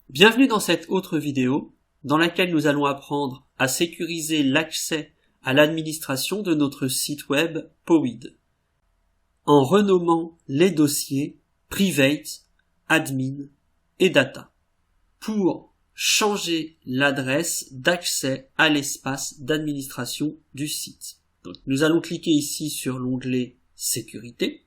Bienvenue dans cette autre vidéo dans laquelle nous allons apprendre à sécuriser l'accès à l'administration de notre site web Powid en renommant les dossiers Private, Admin et Data pour changer l'adresse d'accès à l'espace d'administration du site. Donc, nous allons cliquer ici sur l'onglet Sécurité.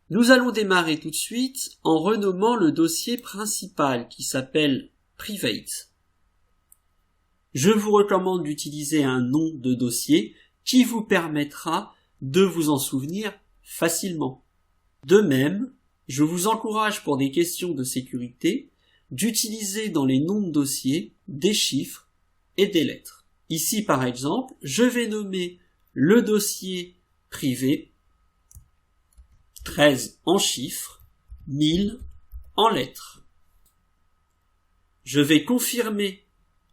Nous allons démarrer tout de suite en renommant le dossier principal qui s'appelle Private. Je vous recommande d'utiliser un nom de dossier qui vous permettra de vous en souvenir facilement. De même, je vous encourage pour des questions de sécurité d'utiliser dans les noms de dossiers des chiffres et des lettres. Ici par exemple, je vais nommer le dossier privé 13 en chiffres, 1000 en lettres. Je vais confirmer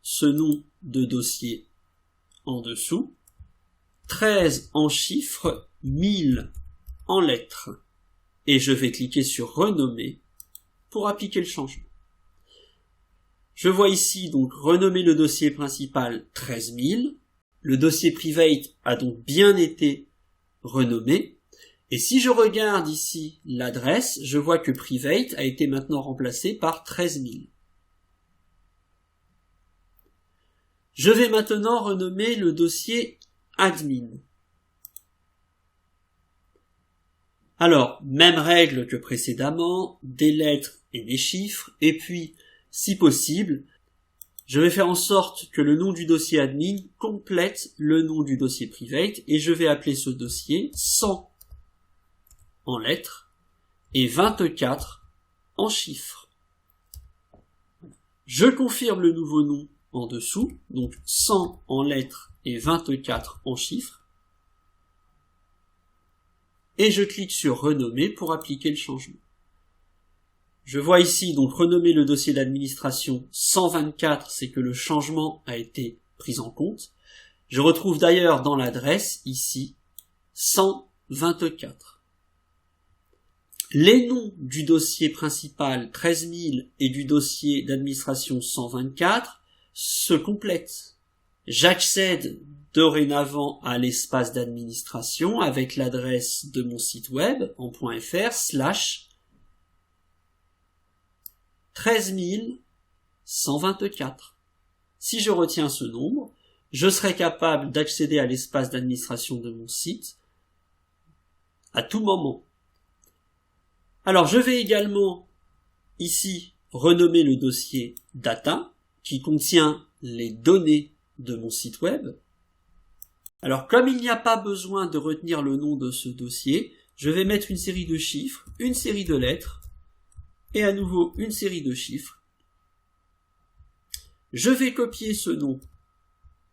ce nom de dossier en dessous. 13 en chiffres, 1000 en lettres. Et je vais cliquer sur renommer pour appliquer le changement. Je vois ici donc renommer le dossier principal 13000. Le dossier private a donc bien été renommé. Et si je regarde ici l'adresse, je vois que Private a été maintenant remplacé par 13000. Je vais maintenant renommer le dossier Admin. Alors, même règle que précédemment, des lettres et des chiffres, et puis, si possible, je vais faire en sorte que le nom du dossier Admin complète le nom du dossier Private, et je vais appeler ce dossier 100 en lettres et 24 en chiffres. Je confirme le nouveau nom en dessous, donc 100 en lettres et 24 en chiffres. Et je clique sur renommer pour appliquer le changement. Je vois ici donc renommer le dossier d'administration 124, c'est que le changement a été pris en compte. Je retrouve d'ailleurs dans l'adresse ici 124. Les noms du dossier principal 13000 et du dossier d'administration 124 se complètent. J'accède dorénavant à l'espace d'administration avec l'adresse de mon site web en .fr/13124. Si je retiens ce nombre, je serai capable d'accéder à l'espace d'administration de mon site à tout moment. Alors, je vais également, ici, renommer le dossier Data, qui contient les données de mon site web. Alors, comme il n'y a pas besoin de retenir le nom de ce dossier, je vais mettre une série de chiffres, une série de lettres, et à nouveau une série de chiffres. Je vais copier ce nom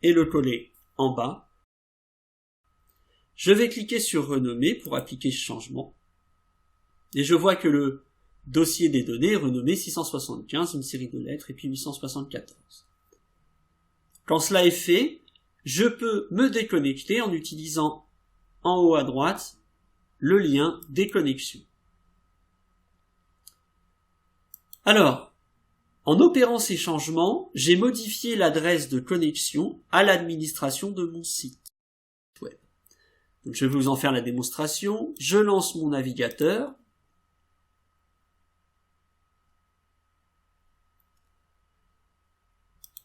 et le coller en bas. Je vais cliquer sur renommer pour appliquer ce changement. Et je vois que le dossier des données est renommé 675, une série de lettres, et puis 874. Quand cela est fait, je peux me déconnecter en utilisant en haut à droite le lien déconnexion. Alors, en opérant ces changements, j'ai modifié l'adresse de connexion à l'administration de mon site web. Donc, je vais vous en faire la démonstration. Je lance mon navigateur.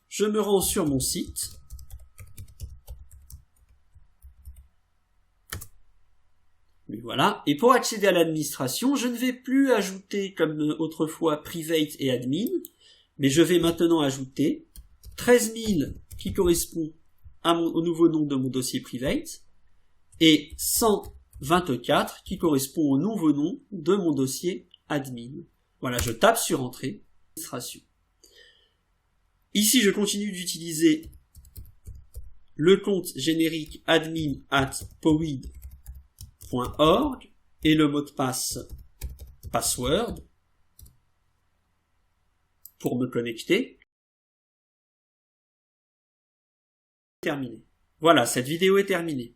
Je me rends sur mon site. Et voilà. Et pour accéder à l'administration, je ne vais plus ajouter comme autrefois Private et Admin, mais je vais maintenant ajouter 13000 qui correspond au nouveau nom de mon dossier Private et 124 qui correspond au nouveau nom de mon dossier Admin. Voilà, je tape sur Entrée, administration. Ici, je continue d'utiliser le compte générique admin@powid.org et le mot de passe password pour me connecter. Terminé. Voilà, cette vidéo est terminée.